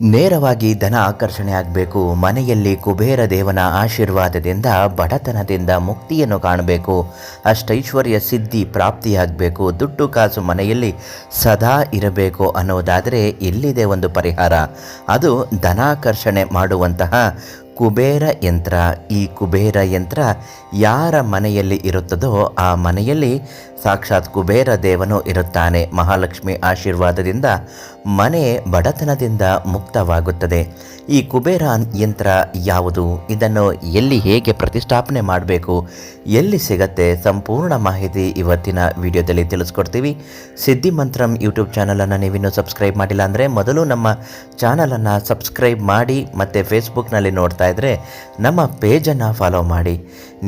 ನೇರವಾಗಿ ಧನ ಆಕರ್ಷಣೆ ಆಗಬೇಕು, ಮನೆಯಲ್ಲಿ ಕುಬೇರ ದೇವನ ಆಶೀರ್ವಾದದಿಂದ ಬಡತನದಿಂದ ಮುಕ್ತಿಯನ್ನು ಕಾಣಬೇಕು, ಅಷ್ಟೈಶ್ವರ್ಯ ಸಿದ್ಧಿ ಪ್ರಾಪ್ತಿಯಾಗಬೇಕು, ದುಡ್ಡು ಕಾಸು ಮನೆಯಲ್ಲಿ ಸದಾ ಇರಬೇಕು ಅನ್ನೋದಾದರೆ ಇಲ್ಲಿದೆ ಒಂದು ಪರಿಹಾರ. ಅದು ಧನಾಕರ್ಷಣೆ ಮಾಡುವಂತಹ ಕುಬೇರ ಯಂತ್ರ. ಈ ಕುಬೇರ ಯಂತ್ರ ಯಾರ ಮನೆಯಲ್ಲಿ ಇರುತ್ತದೋ ಆ ಮನೆಯಲ್ಲಿ ಸಾಕ್ಷಾತ್ ಕುಬೇರ ದೇವನು ಇರುತ್ತಾನೆ. ಮಹಾಲಕ್ಷ್ಮಿ ಆಶೀರ್ವಾದದಿಂದ ಮನೆ ಬಡತನದಿಂದ ಮುಕ್ತವಾಗುತ್ತದೆ. ಈ ಕುಬೇರ ಯಂತ್ರ ಯಾವುದು, ಇದನ್ನು ಎಲ್ಲಿ ಹೇಗೆ ಪ್ರತಿಷ್ಠಾಪನೆ ಮಾಡಬೇಕು, ಎಲ್ಲಿ ಸಿಗತ್ತೆ, ಸಂಪೂರ್ಣ ಮಾಹಿತಿ ಇವತ್ತಿನ ವಿಡಿಯೋದಲ್ಲಿ ತಿಳಿಸ್ಕೊಡ್ತೀವಿ. ಸಿದ್ಧಿಮಂತ್ರಂ ಯೂಟ್ಯೂಬ್ ಚಾನಲನ್ನು ನೀವಿನ್ನೂ ಸಬ್ಸ್ಕ್ರೈಬ್ ಮಾಡಿಲ್ಲ ಅಂದರೆ ಮೊದಲು ನಮ್ಮ ಚಾನಲನ್ನು ಸಬ್ಸ್ಕ್ರೈಬ್ ಮಾಡಿ, ಮತ್ತು ಫೇಸ್ಬುಕ್ನಲ್ಲಿ ನೋಡ್ತಾ ಇದ್ದರೆ ನಮ್ಮ ಪೇಜನ್ನು ಫಾಲೋ ಮಾಡಿ.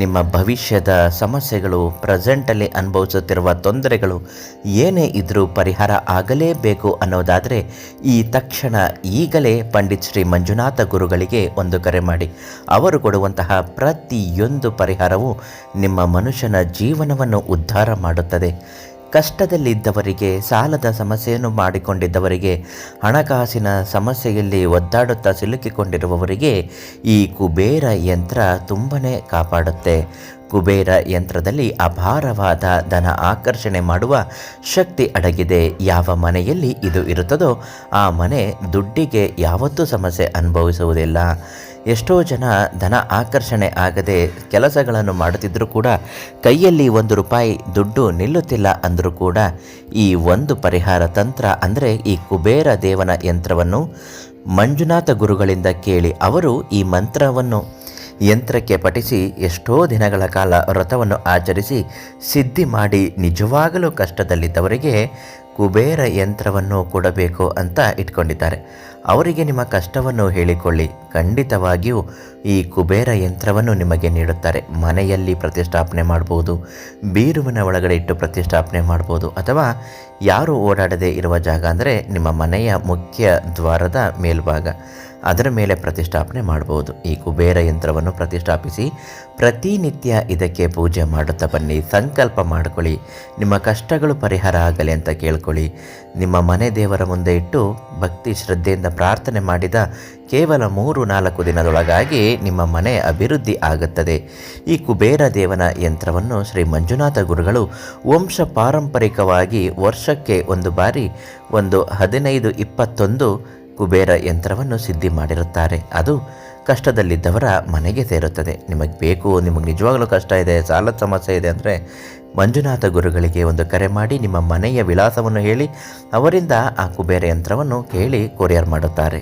ನಿಮ್ಮ ಭವಿಷ್ಯದ ಸಮಸ್ಯೆಗಳು, ಪ್ರೆಸೆಂಟಲ್ಲಿ ಅನುಭವಿಸುತ್ತಿರುವ ತೊಂದರೆಗಳು ಏನೇ ಇದ್ದರೂ ಪರಿಹಾರ ಆಗಲೇಬೇಕು ಅನ್ನೋದಾದರೆ ಈ ತಕ್ಷಣ ಈಗಲೇ ಪಂಡಿತ್ ಶ್ರೀ ಮಂಜುನಾಥ ಗುರುಗಳಿಗೆ ಒಂದು ಕರೆ ಮಾಡಿ. ಅವರು ಕೊಡುವಂತಹ ಪ್ರತಿಯೊಂದು ಪರಿಹಾರವು ನಿಮ್ಮ ಮನುಷ್ಯನ ಜೀವನವನ್ನು ಉದ್ಧಾರ ಮಾಡುತ್ತದೆ. ಕಷ್ಟದಲ್ಲಿದ್ದವರಿಗೆ, ಸಾಲದ ಸಮಸ್ಯೆಯನ್ನು ಮಾಡಿಕೊಂಡಿದ್ದವರಿಗೆ, ಹಣಕಾಸಿನ ಸಮಸ್ಯೆಯಲ್ಲಿ ಒದ್ದಾಡುತ್ತಾ ಸಿಲುಕಿಕೊಂಡಿರುವವರಿಗೆ ಈ ಕುಬೇರ ಯಂತ್ರ ತುಂಬನೇ ಕಾಪಾಡುತ್ತೆ. ಕುಬೇರ ಯಂತ್ರದಲ್ಲಿ ಅಪಾರವಾದ ಧನ ಆಕರ್ಷಣೆ ಮಾಡುವ ಶಕ್ತಿ ಅಡಗಿದೆ. ಯಾವ ಮನೆಯಲ್ಲಿ ಇದು ಇರುತ್ತದೋ ಆ ಮನೆ ದುಡ್ಡಿಗೆ ಯಾವತ್ತೂ ಸಮಸ್ಯೆ ಅನುಭವಿಸುವುದಿಲ್ಲ. ಎಷ್ಟೋ ಜನ ಧನ ಆಕರ್ಷಣೆ ಆಗದೆ ಕೆಲಸಗಳನ್ನು ಮಾಡುತ್ತಿದ್ದರೂ ಕೂಡ ಕೈಯಲ್ಲಿ ₹1 ದುಡ್ಡು ನಿಲ್ಲುತ್ತಿಲ್ಲ ಅಂದರೂ ಕೂಡ ಈ ಒಂದು ಪರಿಹಾರ ತಂತ್ರ ಅಂದರೆ ಈ ಕುಬೇರ ದೇವನ ಯಂತ್ರವನ್ನು ಮಂಜುನಾಥ ಗುರುಗಳಿಂದ ಕೇಳಿ ಅವರು ಈ ಮಂತ್ರವನ್ನು ಯಂತ್ರಕ್ಕೆ ಪಠಿಸಿ ಎಷ್ಟೋ ದಿನಗಳ ಕಾಲ ವ್ರತವನ್ನು ಆಚರಿಸಿ ಸಿದ್ಧಿ ಮಾಡಿ ನಿಜವಾಗಲೂ ಕಷ್ಟದಲ್ಲಿದ್ದವರಿಗೆ ಕುಬೇರ ಯಂತ್ರವನ್ನು ಕೊಡಬೇಕು ಅಂತ ಇಟ್ಕೊಂಡಿದ್ದಾರೆ. ಅವರಿಗೆ ನಿಮ್ಮ ಕಷ್ಟವನ್ನು ಹೇಳಿಕೊಳ್ಳಿ, ಖಂಡಿತವಾಗಿಯೂ ಈ ಕುಬೇರ ಯಂತ್ರವನ್ನು ನಿಮಗೆ ನೀಡುತ್ತಾರೆ. ಮನೆಯಲ್ಲಿ ಪ್ರತಿಷ್ಠಾಪನೆ ಮಾಡ್ಬೋದು, ಬೀರುವಿನ ಒಳಗಡೆ ಇಟ್ಟು ಪ್ರತಿಷ್ಠಾಪನೆ ಮಾಡ್ಬೋದು, ಅಥವಾ ಯಾರು ಓಡಾಡದೇ ಇರುವ ಜಾಗ ಅಂದರೆ ನಿಮ್ಮ ಮನೆಯ ಮುಖ್ಯ ದ್ವಾರದ ಮೇಲ್ಭಾಗ, ಅದರ ಮೇಲೆ ಪ್ರತಿಷ್ಠಾಪನೆ ಮಾಡ್ಬೋದು. ಈ ಕುಬೇರ ಯಂತ್ರವನ್ನು ಪ್ರತಿಷ್ಠಾಪಿಸಿ ಪ್ರತಿನಿತ್ಯ ಇದಕ್ಕೆ ಪೂಜೆ ಮಾಡುತ್ತಾ ಬನ್ನಿ. ಸಂಕಲ್ಪ ಮಾಡಿಕೊಳ್ಳಿ, ನಿಮ್ಮ ಕಷ್ಟಗಳು ಪರಿಹಾರ ಆಗಲಿ ಅಂತ ಕೇಳ್ಕೊಳ್ಳಿ. ನಿಮ್ಮ ಮನೆ ದೇವರ ಮುಂದೆ ಇಟ್ಟು ಭಕ್ತಿ ಶ್ರದ್ಧೆಯಿಂದ ಪ್ರಾರ್ಥನೆ ಮಾಡಿದ ಕೇವಲ 3-4 ದಿನದೊಳಗಾಗಿ ನಿಮ್ಮ ಮನೆ ಅಭಿವೃದ್ಧಿ ಆಗುತ್ತದೆ. ಈ ಕುಬೇರ ದೇವನ ಯಂತ್ರವನ್ನು ಶ್ರೀ ಮಂಜುನಾಥ ಗುರುಗಳು ವಂಶ ಪಾರಂಪರಿಕವಾಗಿ ವರ್ಷಕ್ಕೆ ಒಂದು ಬಾರಿ 15-21 ಕುಬೇರ ಯಂತ್ರವನ್ನು ಸಿದ್ಧಿ ಮಾಡಿರುತ್ತಾರೆ. ಅದು ಕಷ್ಟದಲ್ಲಿದ್ದವರ ಮನೆಗೆ ಸೇರುತ್ತದೆ. ನಿಮಗೆ ಬೇಕು, ನಿಮಗೆ ನಿಜವಾಗಲೂ ಕಷ್ಟ ಇದೆ, ಸಾಲದ ಸಮಸ್ಯೆ ಇದೆ ಅಂದರೆ ಮಂಜುನಾಥ ಗುರುಗಳಿಗೆ ಒಂದು ಕರೆ ಮಾಡಿ ನಿಮ್ಮ ಮನೆಯ ವಿಳಾಸವನ್ನು ಹೇಳಿ ಅವರಿಂದ ಆ ಕುಬೇರ ಯಂತ್ರವನ್ನು ಕೇಳಿ ಕೊರಿಯರ್ ಮಾಡುತ್ತಾರೆ.